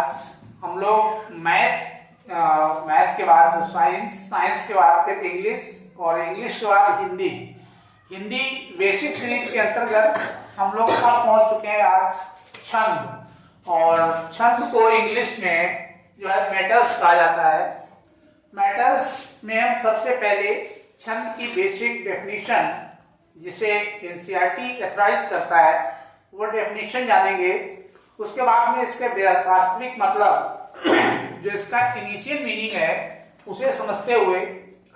आज हम लोग मैथ के बाद तो साइंस के बाद फिर इंग्लिश और इंग्लिश के बाद हिंदी बेसिक सीरीज के अंतर्गत हम लोग अब पहुंच चुके हैं आज छंद। और छंद को इंग्लिश में जो है मैटर्स कहा जाता है। मैटर्स में हम सबसे पहले छंद की बेसिक डेफिनेशन, जिसे एनसीईआरटी ऑथराइज करता है, वो डेफिनेशन जानेंगे। उसके बाद में इसके वास्तविक मतलब जो इसका इनिशियल मीनिंग है उसे समझते हुए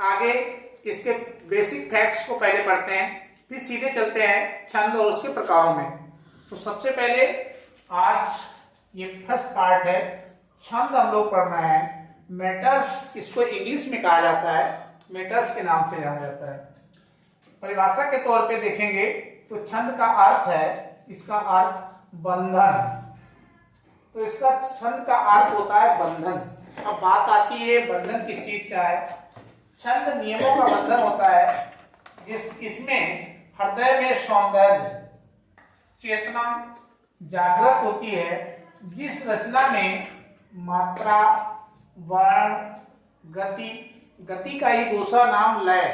आगे इसके बेसिक फैक्ट्स को पहले पढ़ते हैं, फिर सीधे चलते हैं छंद और उसके प्रकारों में। तो सबसे पहले आज ये फर्स्ट पार्ट है, छंद हम लोग पढ़ रहे हैं। मैटर्स इसको इंग्लिश में कहा जाता है, मैटर्स के नाम से जाना जाता है। परिभाषा के तौर पे देखेंगे तो छंद का अर्थ है, इसका अर्थ बंधन। तो इसका छंद का अर्थ होता है बंधन। अब बात आती है बंधन किस चीज का है। छंद नियमों का बंधन होता है इसमें हृदय में सौंदर्य चेतना जागृत होती है, जिस रचना में मात्रा, वर्ण, गति का ही दूसरा नाम लय।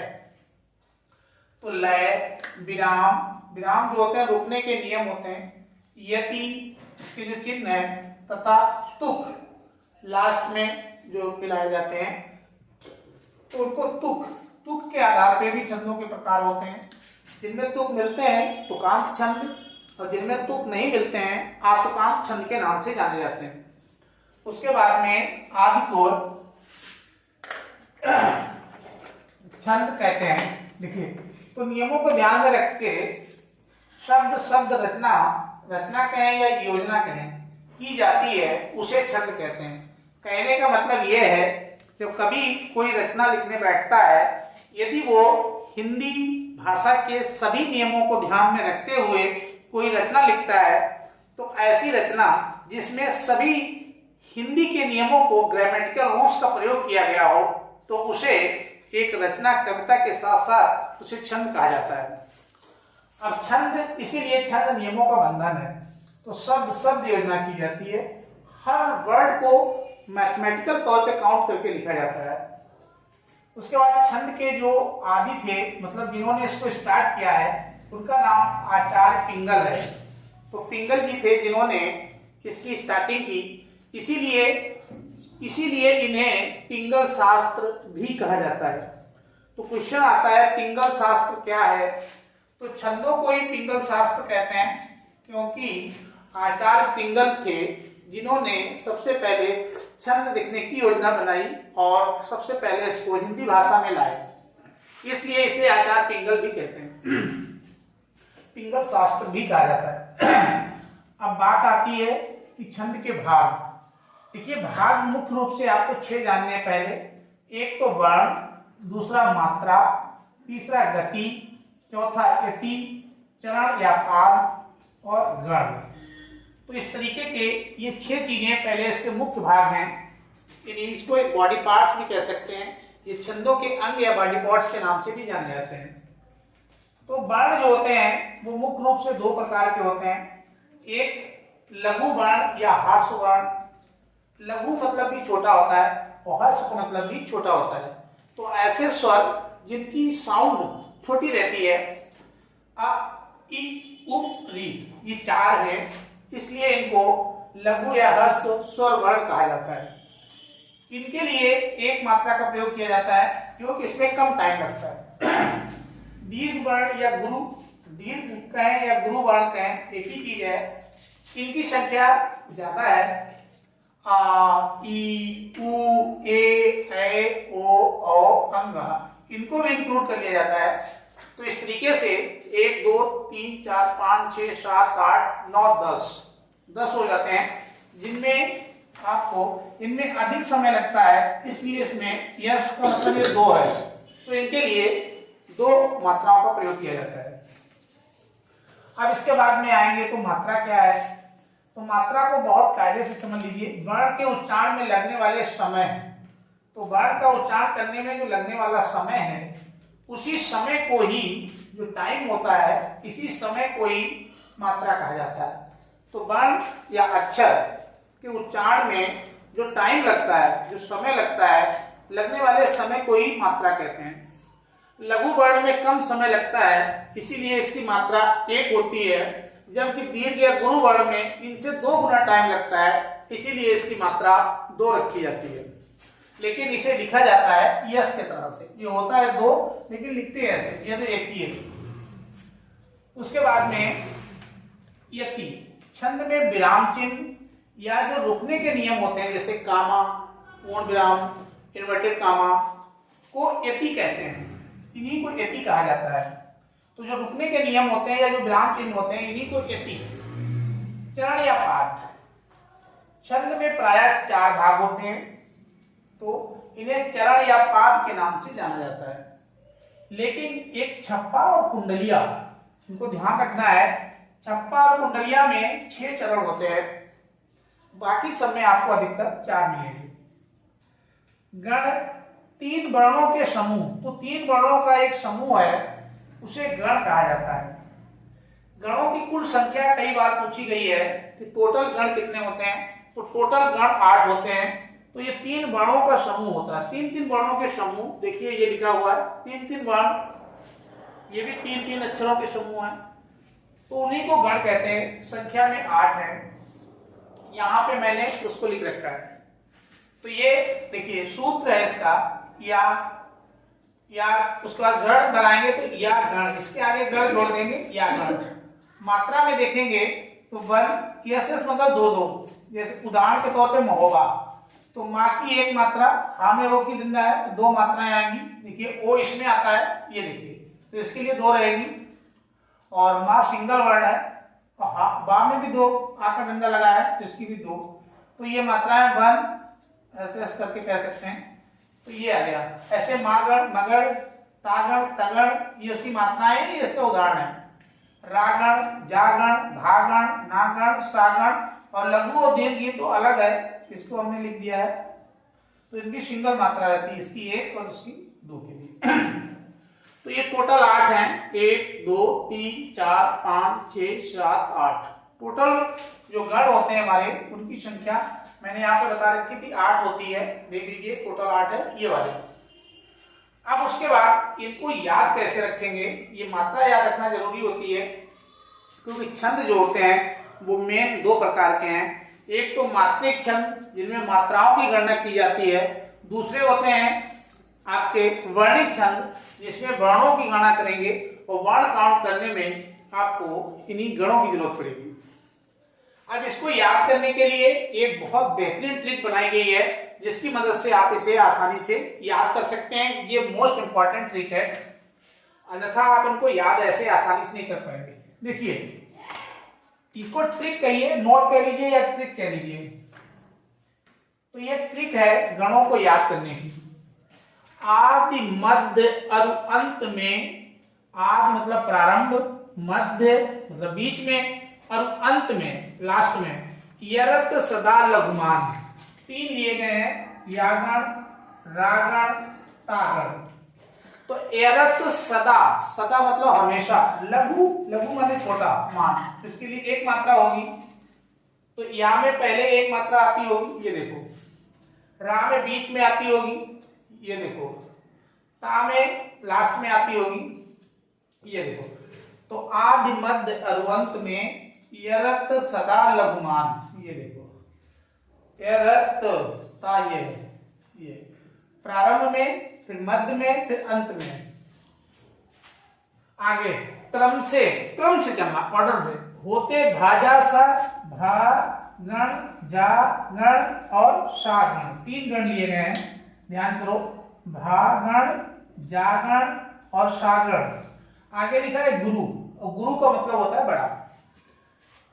तो लय, विराम जो होते हैं रुकने के नियम होते हैं, यति इसके जो चिन्ह है, तथा तुक लास्ट में जो मिलाए जाते हैं, तो उनको तुक के आधार पे भी छंदों के प्रकार होते हैं। जिनमें तुक मिलते हैं तुकांत छंद, और जिनमें तुक नहीं मिलते हैं आतुकांत छंद के नाम से जाने जाते हैं। उसके बाद में आदिकोर छंद कहते हैं। देखिए, तो नियमों को ध्यान में रख के शब्द रचना कहें या योजना कहें की जाती है, उसे छंद कहते हैं। कहने का मतलब यह है, जब कभी कोई रचना लिखने बैठता है, यदि वो हिंदी भाषा के सभी नियमों को ध्यान में रखते हुए कोई रचना लिखता है, तो ऐसी रचना जिसमें सभी हिंदी के नियमों को, ग्रामेटिकल रूल्स का प्रयोग किया गया हो, तो उसे एक रचना कविता के साथ साथ उसे छंद कहा जाता है। अब छंद, इसीलिए छंद नियमों का बंधन है। तो शब्द योजना की जाती है, हर वर्ड को मैथमेटिकल तौर पे काउंट करके लिखा जाता है। उसके बाद छंद के जो आदि थे, मतलब जिन्होंने इसको स्टार्ट किया है, उनका नाम आचार्य पिंगल है। तो पिंगल जी थे जिन्होंने इसकी स्टार्टिंग की, इसीलिए इन्हें पिंगल शास्त्र भी कहा जाता है। तो क्वेश्चन आता है पिंगल शास्त्र क्या है। तो छंदों को ही पिंगल शास्त्र कहते हैं, क्योंकि आचार्य पिंगल थे जिन्होंने सबसे पहले छंद लिखने की योजना बनाई और सबसे पहले इसको हिंदी भाषा में लाए, इसलिए इसे आचार्य पिंगल भी कहते हैं, पिंगल शास्त्र भी कहा जाता है। अब बात आती है कि छंद के भाग। देखिए, भाग मुख्य रूप से आपको 6 जानने हैं पहले। एक तो वर्ण, दूसरा मात्रा, तीसरा गति, चौथा यति, चरण या पाद और गण। तो इस तरीके के ये 6 चीजें पहले इसके मुख्य भाग हैं। इसको एक बॉडी पार्ट्स भी कह सकते हैं। ये छंदों के अंग या बॉडी पार्ट्स के नाम से भी जाने जाते हैं। तो वर्ण जो होते हैं वो मुख्य रूप से 2 प्रकार के होते हैं। एक लघु वर्ण या ह्रस्व वर्ण। लघु मतलब भी छोटा होता है और ह्रस्व का मतलब भी छोटा होता है। तो ऐसे स्वर जिनकी साउंड छोटी रहती है, अ, इ, उ, री, ये 4 हैं, इसलिए इनको लघु या ह्रस्व स्वर वर्ण कहा जाता है। इनके लिए एक मात्रा का प्रयोग किया जाता है, क्योंकि इसमें कम टाइम लगता है। दीर्घ वर्ण या गुरु, दीर्घ कहें या गुरु वर्ण कहें, एक ही चीज है। इनकी संख्या ज्यादा है। आ, ई, उ, ए, ओ, अंग, इनको भी इंक्लूड कर लिया जाता है। तो इस तरीके से 1, 2, 3, 4, 5, 6, 7, 8, 9, 10 हो जाते हैं, जिनमें आपको इनमें अधिक समय लगता है, इसलिए इसमें यस का मतलब ये 2 है। तो इनके लिए 2 मात्राओं का प्रयोग किया जाता है। अब इसके बाद में आएंगे तो मात्रा क्या है। तो मात्रा को बहुत कायदे से समझ लीजिए। वर्ण के उच्चारण में लगने वाले समय, तो वर्ण का उच्चारण करने में जो लगने वाला समय है, उसी समय को ही, जो टाइम होता है, इसी समय को ही मात्रा कहा जाता है। तो वर्ण या अक्षर के उच्चारण में जो टाइम लगता है, जो समय लगता है, लगने वाले समय को ही मात्रा कहते हैं। लघु वर्ण में कम समय लगता है, इसीलिए इसकी मात्रा 1 होती है, जबकि दीर्घ या गुरु वर्ण में इनसे 2 गुना टाइम लगता है, इसीलिए इसकी मात्रा 2 रखी जाती है। लेकिन इसे लिखा जाता है यस के तरह से, ये होता है 2 लेकिन लिखते हैं ऐसे, ये तो एक ही है। उसके बाद में यति, छंद में विराम चिन्ह या जो रुकने के नियम होते हैं, जैसे कामा, पूर्ण विराम, इन्वर्टेड कामा को यति कहते हैं, इन्हीं को यति कहा जाता है। तो जो रुकने के नियम होते हैं या जो विराम चिन्ह होते हैं, इन्हीं को यति। चरण या पाठ, छंद में प्रायः 4 भाग होते हैं, तो इन्हें चरण या पाद के नाम से जाना जाता है। लेकिन एक छप्पा और कुंडलिया, इनको ध्यान रखना है, छप्पा और कुंडलिया में 6 चरण होते हैं, बाकी सब में आपको अधिकतर 4 मिलेंगे। गण, 3 वर्णों के समूह, तो 3 वर्णों का एक समूह है, उसे गण कहा जाता है। गणों की कुल संख्या कई बार पूछी गई है कि टोटल गण कितने होते हैं, तो टोटल गण 8 होते हैं। तो ये 3 वर्णों का समूह होता है, 3-3 वर्णों के समूह, देखिए ये लिखा हुआ है 3-3 वर्ण, ये भी 3-3 अक्षरों के समूह हैं, तो उन्हीं को गण कहते हैं। संख्या में 8 है, यहाँ पे मैंने उसको लिख रखा है। तो ये देखिए सूत्र है इसका, या उसके बाद गण बनाएंगे तो या गण, इसके आगे गण जोड़ देंगे या गण। मात्रा में देखेंगे तो 1 यस मतलब 2-2, जैसे उदाहरण के तौर पे महोबा, तो माँ की 1 मात्रा, हा में वो की डंडा है, 2 मात्राएं आएंगी। देखिए ओ इसमें आता है, ये देखिए, तो इसके लिए 2 रहेगी। और माँ सिंगल वर्ड है, तो हा बा में भी 2 आ का डंडा लगा है, तो इसकी भी 2, तो ये मात्राएं 1 ऐसे करके कह सकते हैं। तो ये आ गया। ऐसे मागड़, मगड़, तागड़, तगड़, ये उसकी मात्राएं, ये इसका उदाहरण है। रागण, जागण, भागण, नागण, सागण, और लघु और दीर्घ ये तो अलग है, इसको हमने लिख दिया है। तो इनकी सिंगल मात्रा रहती है, इसकी 1 और इसकी 2 के लिए। तो ये टोटल 8 हैं, 1 2 3 4 5 6 7 8 टोटल जो गण होते हैं हमारे, उनकी संख्या मैंने यहाँ पे बता रखी थी 8 होती है। देख लीजिए टोटल 8 है ये वाले। अब उसके बाद इनको याद कैसे रखेंगे, ये मात्रा याद रखना जरूरी होती है, क्योंकि छंद जो होते हैं वो मेन 2 प्रकार के हैं। एक तो मात्रिक छंद जिनमें मात्राओं की गणना की जाती है, दूसरे होते हैं आपके वर्णिक छंद जिसमें वर्णों की गणना करेंगे, और वर्ण काउंट करने में आपको इन्हीं गणों की जरूरत पड़ेगी। अब इसको याद करने के लिए एक बहुत बेहतरीन ट्रिक बनाई गई है, जिसकी मदद से आप इसे आसानी से याद कर सकते हैं। ये मोस्ट इंपॉर्टेंट ट्रिक है, अन्यथा आप इनको याद ऐसे आसानी से नहीं कर पाएंगे। देखिए इसको ट्रिक कहिए, नोट कह लीजिए या ट्रिक कह लीजिए। तो ये ट्रिक है गणों को याद करने की। आदि, मध्य और अंत में, आदि मतलब प्रारंभ, मध्य मतलब बीच में, और अंत में लास्ट में यरत सदा लघुमान 3 लिए गए हैं, यागण, रागण, तागण। तो एरत सदा, सदा मतलब हमेशा, लघु, लघु माने छोटा मान, तो इसके लिए 1 मात्रा होगी। तो या में पहले 1 मात्रा आती होगी, ये देखो, रा में बीच में आती होगी, ये देखो, ता में लास्ट में आती होगी, ये देखो। तो आदि, मध्य और अंत में यरत सदा लघुमान, ये देखो, यरत ता, ये प्रारंभ में, फिर मध्य में, फिर अंत में। आगे क्रम से चलना, ऑर्डर में होते भाजा सा, भा गण, जा गण और सा गण, 3 गण लिए गए हैं, ध्यान करो, भा गण, जा गण और सा गण। आगे लिखा है गुरु, और गुरु का मतलब होता है बड़ा।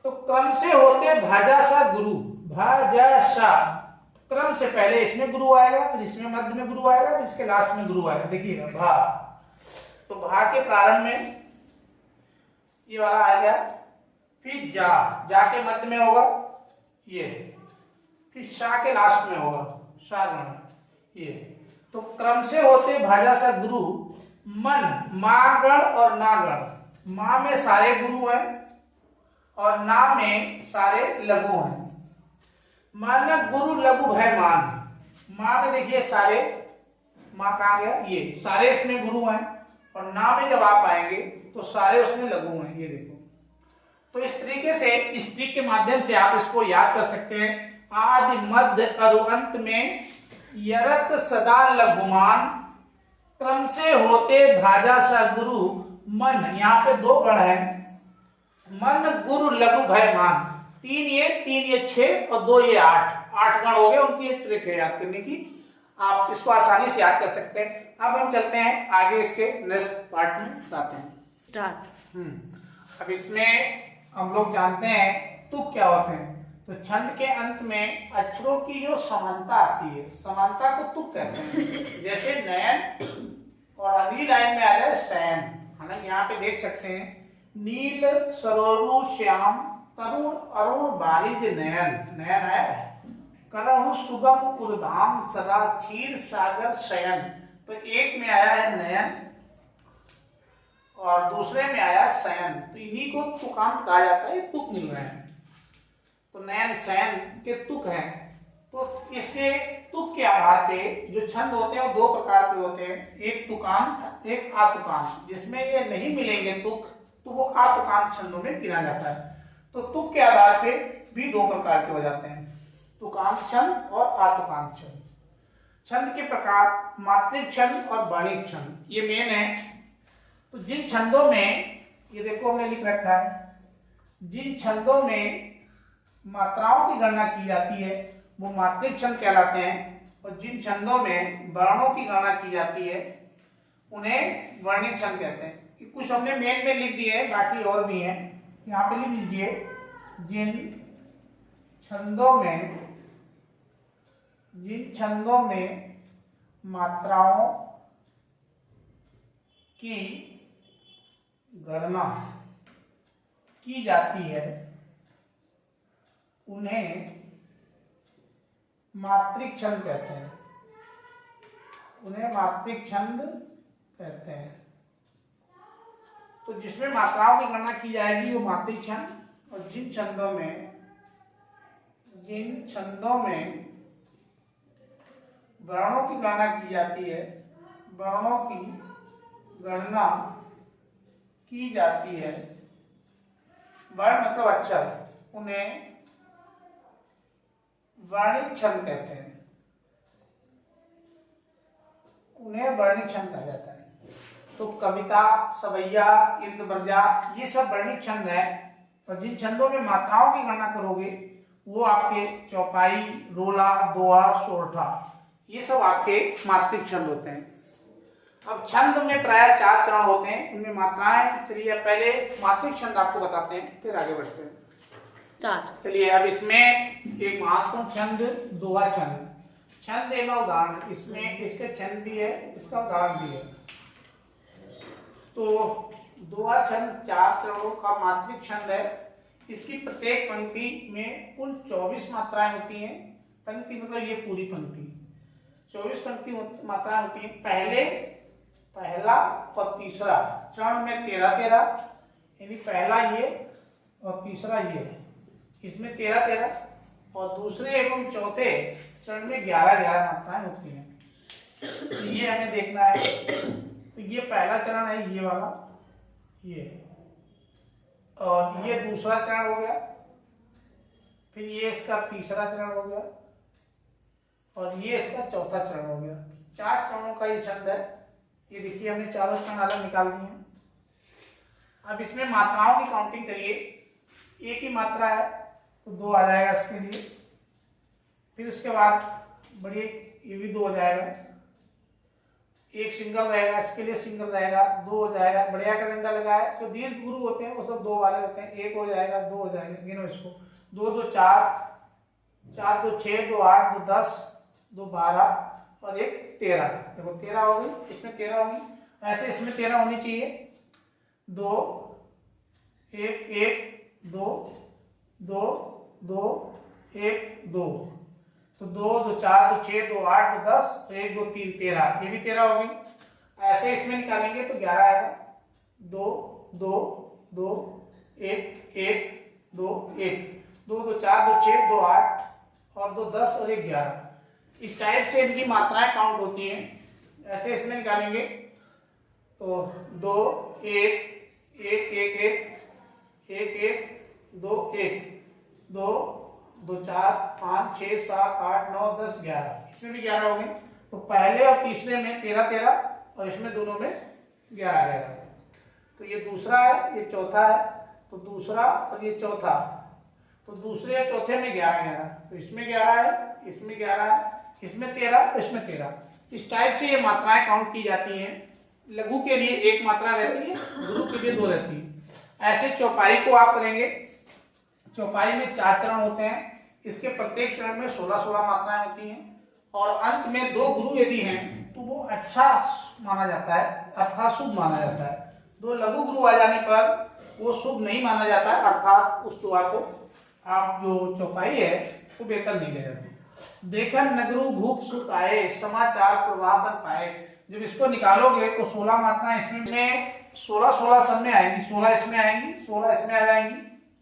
तो क्रम से होते भाजा सा गुरु, भाजा सा, क्रम से पहले इसमें गुरु आएगा, फिर इसमें मध्य में गुरु आएगा, फिर इसके लास्ट में गुरु आएगा। देखिएगा भा, तो भा के प्रारंभ में ये वाला आएगा, फिर जा के मध्य में होगा ये, फिर शा के लास्ट में होगा शा गण, ये। तो क्रम से होते भाजा सा गुरु, मन, मा गण और ना गण, माँ में सारे गुरु हैं और ना में सारे लघु हैं। माना गुरु लघु भय मान, माँ में देखिए सारे, माँ कहाँ गया, ये सारे इसमें गुरु हैं, और ना में जब आप आएंगे तो सारे उसमें लघु हैं, ये देखो। तो इस तरीके से इस ट्रिक के माध्यम से आप इसको याद कर सकते हैं। आदि मध्य और अंत में यरत सदा लघुमान, क्रम से होते भाजा सा गुरु मन, यहाँ पे दो गण है, मन गुरु लघु भय मान, तीन ये 6 और 2 ये 8 गण हो गए। उनकी एक ट्रिक है याद करने की, आप इसको आसानी से याद कर सकते हैं। अब हम चलते हैं आगे, इसके नेक्स्ट पार्ट में बताते हैं स्टार्ट। अब इसमें हम लोग जानते हैं तुक क्या होते हैं। तो छंद के अंत में अक्षरों की जो समानता आती है, समानता को तुक कहते हैं। जैसे नयन और अगली लाइन में आ जाए शयन, है ना, यहाँ पे देख सकते हैं नील सरोरु श्याम तरुण अरुण बारिज नयन, नयन है, करहु सुगम उर्धाम सदा क्षीर सागर शयन। तो एक में आया है नयन और दूसरे में आया शयन, तो इन्हीं को तुकांत कहा जाता है, तुक मिल रहे हैं। तो नयन शयन के तुक हैं। तो इसके तुक के आधार पे जो छंद होते हैं वो दो प्रकार के होते हैं, एक तुकांत एक आतुकांत। जिसमें ये नहीं मिलेंगे तुक तो वो आतुकांत छंदों में गिना जाता है। तो तुक के आधार पे भी दो प्रकार के हो जाते हैं, तुकांत छंद और आतुकांत छंद। छंद के प्रकार मात्रिक छंद और वर्णिक छंद, ये मेन है। तो जिन छंदों में, ये देखो हमने लिख रखा है, जिन छंदों में मात्राओं की गणना की जाती है वो मात्रिक छंद कहलाते हैं, और जिन छंदों में वर्णों की गणना की जाती है उन्हें वर्णिक छंद कहते हैं। कुछ हमने मेन में लिख दिए, बाकी और भी हैं, यहाँ पे लिख लीजिए। जिन छंदों में मात्राओं की गणना की जाती है उन्हें मात्रिक छंद कहते हैं, उन्हें मात्रिक छंद कहते हैं। तो जिसमें मात्राओं की गणना की जाएगी वो मात्रिक छंद, और जिन छंदों में वर्णों की गणना की जाती है, वर्णों की गणना की जाती है, वर्ण मतलब अक्षर, उन्हें वर्णिक छंद कहते हैं, उन्हें वर्णिक छंद कहा जाता है। तो कविता, सवैया, इंद्रब्रजा, ये सब वर्णिक छंद है। और जिन छंदों में मात्राओं की गणना करोगे वो आपके चौपाई, रोला, दोहा, सोरठा, ये सब आपके मात्रिक छंद होते हैं। अब छंद में प्राय 4 चरण होते हैं, उनमें मात्राएं, चलिए पहले मात्रिक छंद आपको बताते हैं फिर आगे बढ़ते हैं। चलिए अब इसमें एक महत्वपूर्ण छंद दोहा छंद, छंद एवं उदाहरण, इसमें इसके छंद भी है, इसका उदाहरण भी है। तो दोहा छंद 4 चरणों का मात्रिक छंद है। इसकी प्रत्येक पंक्ति में कुल 24 मात्राएं होती हैं। पंक्ति मतलब ये पूरी पंक्ति 24 पंक्ति मात्राएं होती हैं। पहला और तीसरा चरण में 13-13, यानी पहला ये और तीसरा ये, इसमें 13-13, और दूसरे एवं चौथे चरण में 11-11 मात्राएं होती हैं। तो ये हमें देखना है। तो ये पहला चरण है, ये वाला, ये, और ये दूसरा चरण हो गया, फिर ये इसका तीसरा चरण हो गया, और ये इसका चौथा चरण हो गया। 4 चरणों का ये छंद है। ये देखिए हमने चारों चरण अलग निकाल दिए हैं। अब इसमें मात्राओं की काउंटिंग करिए। एक ही मात्रा है तो 2 आ जाएगा इसके लिए, फिर उसके बाद बढ़िए ये भी 2 हो जाएगा, एक सिंगल रहेगा, इसके लिए सिंगल रहेगा, 2 हो जाएगा। बढ़िया का डंडा लगाया तो दीर्घ गुरु होते हैं वो सब 2 वाले होते हैं, 1 हो जाएगा, 2 हो जाएगा, गिनो इसको, 2 2 4, 4 2 6, 2 8, 2 10, 2 12 और 1 13। देखो 13 हो गई, इसमें 13 होगी, ऐसे इसमें 13 होनी चाहिए। 2 1 1 2 2 2 1 2, तो 2 2 4 2 6 2 8 2 10, 1 2 3 13, ये भी 13 होगी। ऐसे इसमें निकालेंगे तो 11 आएगा। 2 2 2 1 1 2 1, 2 2 4 2 6 2 8 और 2 10 और 1 11। इस टाइप से इनकी मात्राएं काउंट होती हैं। ऐसे इसमें निकालेंगे तो 2 1 1 1 1 1 1 2 1 2 2 4 5 6 7 8 9 10 11। इसमें भी 11 हो गए। तो पहले और तीसरे में 13 13 और इसमें दोनों में 11 11। तो ये दूसरा है, ये चौथा है, तो दूसरा और ये चौथा, तो दूसरे या चौथे में 11 11। तो इसमें 11 है, इसमें 11 है, इसमें 13, इसमें 13। इस टाइप से ये मात्राएं काउंट की जाती हैं। लघु के लिए 1 मात्रा रहती है, गुरु के लिए 2 रहती है। ऐसे चौपाई को आप करेंगे। चौपाई में 4 चरण होते हैं। इसके प्रत्येक चरण में 16-16 मात्राएं होती हैं और अंत में 2 गुरु यदि हैं तो वो अच्छा माना जाता है, अर्थात शुभ माना जाता है। 2 लघु गुरु आ जाने पर वो शुभ नहीं माना जाता है, अर्थात उस दुआ को आप जो चौपाई है वो बेहतर नहीं ले जाती। देखन नगरु भूप सुत आए, समाचार प्रवाहन पाए। जब इसको निकालोगे तो 16 मात्राएं इसमें 16-16 सब में आएंगी, 16 इसमें आएंगी, 16 इसमें आ जाएंगी,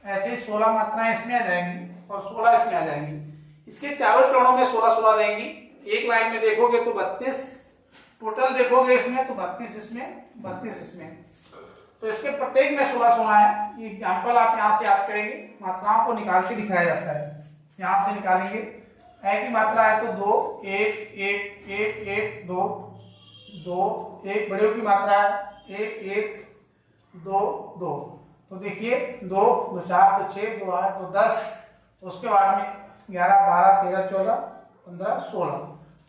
ऐसे 16 मात्राएं इसमें आ जाएंगी और 16 इसमें आ जाएंगी। इसके चारों चरणों में 16-16 रहेंगी। एक लाइन में देखोगे तो 32, टोटल देखोगे इसमें तो 32 इसमें, 32 इसमें। तो इसके प्रत्येक में 16-16 है। ये एग्जाम्पल आप यहाँ से याद करेंगे। मात्राओं को निकाल के दिखाया जाता है। यहाँ से निकालेंगे। एक ही मात्रा है तो 2 1 1 1 1 2 2 1, बड़े की मात्रा है 1 1 2 2। तो देखिए 2 2 4 2 6 2 8 2 10, उसके बाद में 11 12 13 14 15 16।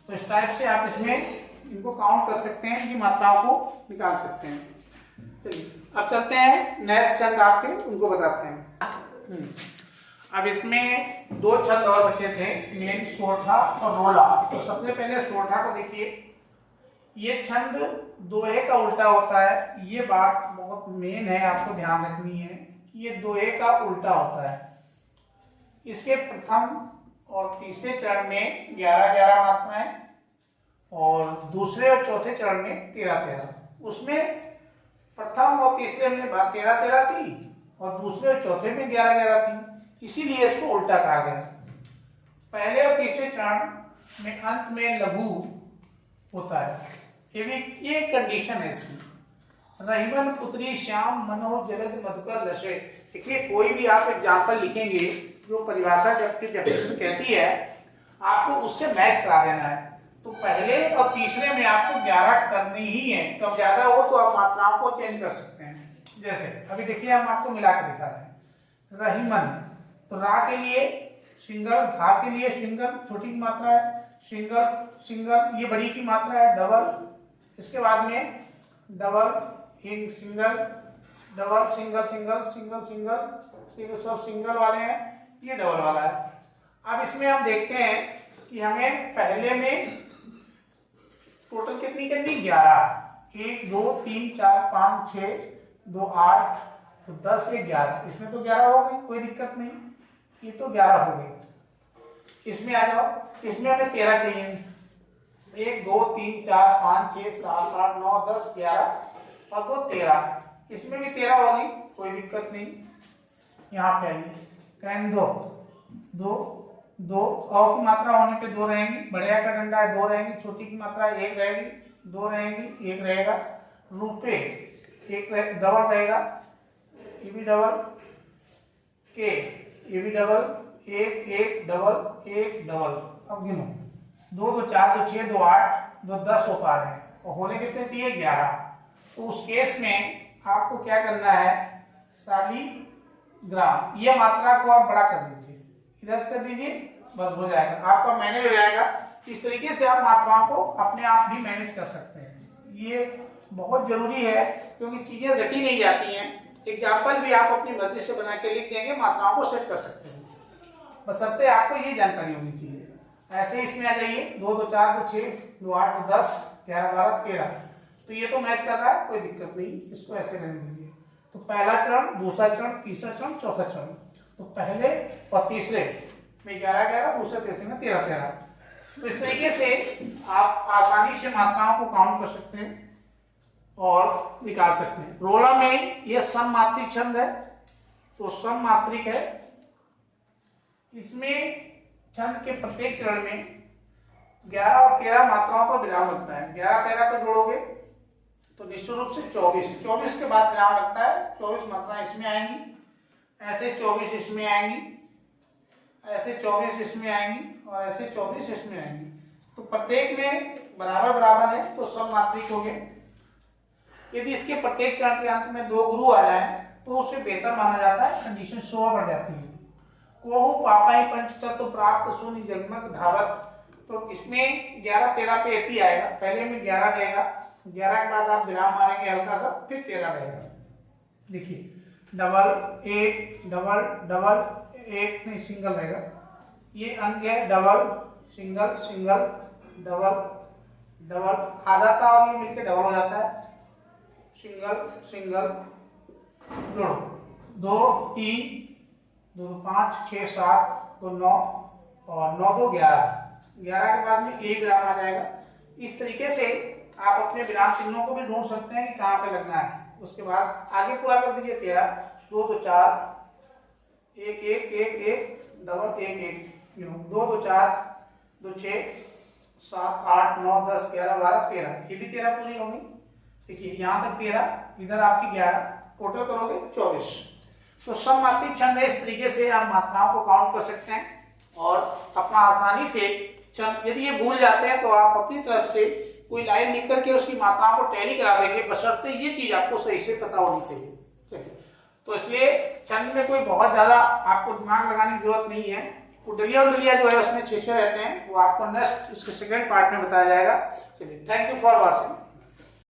तो इस टाइप से आप इसमें इनको काउंट कर सकते हैं, इनकी मात्राओं को निकाल सकते हैं। चलिए अब चलते हैं नेक्स्ट छंद आपके, उनको बताते हैं। अब इसमें 2 छंद और बचे थे, मेन सोरठा और रोला। तो सबसे पहले सोरठा को देखिए। ये छंद दोहे का उल्टा होता है। ये बात बहुत मेन है, आपको ध्यान रखनी है कि ये दोहे का उल्टा होता है। इसके प्रथम और तीसरे चरण में 11-11 मात्राएं और दूसरे और चौथे चरण में 13-13। उसमें प्रथम और तीसरे में 13-13 थी और दूसरे और चौथे में 11-11 थी, इसीलिए इसको उल्टा कहा गया। पहले और तीसरे चरण में अंत में लघु होता है। ये कंडीशन है इसमें। रहीमन पुत्री श्याम मनोह जलद मधुकर लशे। देखिए कोई भी आप एग्जाम्पल लिखेंगे जो परिभाषा डेफिनेशन कहती है, आपको उससे मैच करा देना है। तो पहले और तीसरे में आपको 11 करनी ही है। कब ज्यादा हो तो आप मात्राओं को चेंज कर सकते हैं। जैसे अभी देखिए हम आपको मिला के दिखा रहे हैं। रहीमन, तो रा के लिए सिंगल, भा के लिए सिंगल, छोटी की मात्रा है, सिंगल सिंगल, ये बड़ी की मात्रा है डबल। इसके बाद में double single double single single single single single, सब सिंगल वाले हैं, ये डबल वाला है। अब इसमें हम देखते हैं कि हमें पहले में टोटल कितनी करनी, 11। 1 2 3 4 5 6 2 8 तो 10 1 11। इसमें तो 11 हो गई, कोई दिक्कत नहीं, ये तो 11 हो गई। इसमें आ जाओ, इसमें हमें 13 चाहिए। 1 2 3 4 5 6 7 8 9 10 11 और 2 13। इसमें भी 13 हो गई, कोई दिक्कत नहीं। यहाँ पे आइए, कैन 2 2 2 और की मात्रा होने पे 2 रहेंगी। बड़े का डंडा है 2 रहेंगी, छोटी की मात्रा 1 रहेगी, 2 रहेंगी, 1 रहेगा। रुपए 1 डबल रहेगा, ये भी डबल, के ये भी डबल, 1 1 डबल 1 डबल। अब गिनो 2 2 4 2 6 2 8 2 10 हो पा रहे हैं और होने कितने चाहिए, 11। तो उस केस में आपको क्या करना है, शालीग्राम, ये मात्रा को आप बड़ा कर दीजिए, इधर से कर दीजिए, बस हो जाएगा, आपका मैनेज हो जाएगा। इस तरीके से आप मात्राओं को अपने आप भी मैनेज कर सकते हैं। ये बहुत जरूरी है क्योंकि चीजें रटी नहीं जाती हैं। एग्जाम्पल भी आप अपनी मर्जी से बना के लिख देंगे, मात्राओं को सेट कर सकते हैं, बशर्ते आपको ये जानकारी होनी चाहिए। ऐसे इसमें आ जाइए, 2 2 4 2 6 2 8 2 10 11 12 13। तो ये तो मैच कर रहा है, कोई दिक्कत नहीं, इसको ऐसे रहने दीजिए। तो पहला चरण, दूसरा चरण, तीसरा चरण, चौथा चरण। तो पहले और तीसरे में 11 11, दूसरे तीसरे में 13 13। तो इस तरीके से आप आसानी से मात्राओं को काउंट कर सकते हैं और निकाल सकते हैं। रोला में यह सममात्रिक छंद है, तो सममात्रिक है। इसमें छंद के प्रत्येक चरण में 11 और 13 मात्राओं पर विराम लगता है। 11-13 को जोड़ोगे तो निश्चित रूप से 24 के बाद विराम लगता है। 24 मात्राएं इसमें आएंगी, ऐसे 24 इसमें आएंगी, ऐसे 24 इसमें आएंगी और ऐसे 24 इसमें आएंगी। तो प्रत्येक में बराबर बराबर है तो सब मात्रिक हो गए। यदि इसके प्रत्येक चरण के अंत में 2 गुरु आ जाए तो उसे बेहतर माना जाता है, कंडीशन 16 बढ़ जाती है। कोहु पापाई पंचतत्व प्राप्त शून्य जगमग धावत। तो इसमें 11-13 पे एती आएगा, पहले में 11 रहेगा, 11 के बाद आप विराम मारेंगे हल्का सा, फिर 13 रहेगा। देखिए डबल एक डबल डबल एक नहीं सिंगल रहेगा, ये अंक है double single single double double आ जाता है और ये मिलकर डबल हो जाता है, सिंगल सिंगल जोड़ो 2 3 2 5 6 7 2 9 और 9 2 11 के बाद में एक विराम आ जाएगा। इस तरीके से आप अपने विराम चिन्हों को भी ढूंढ सकते हैं कि कहाँ पे लगना है। उसके बाद आगे पूरा कर दीजिए 13 2 2 4 1 1 1 1 डबल 1 1 2 2 4 2 6 7 8 9 10 11 12 13 ये भी 13 पूरी होंगी। देखिए यहाँ तक 13, इधर आपकी 11, टोटल करोगे 24। तो सब मात्रिक छंद है। इस तरीके से आप मात्राओं को काउंट कर सकते हैं और अपना आसानी से छंद, यदि ये भूल जाते हैं तो आप अपनी तरफ से कोई लाइन लिख करके उसकी मात्राओं को टैली करा देंगे, बशर्ते ये चीज आपको सही से पता होनी चाहिए। तो इसलिए छंद में कोई बहुत ज्यादा आपको दिमाग लगाने की जरूरत नहीं है। कुंडलिया उंडलिया जो है उसमें 6 रहते हैं, वो आपको नेक्स्ट इसके सेकंड पार्ट में बताया जाएगा। चलिए, थैंक यू फॉर वॉचिंग।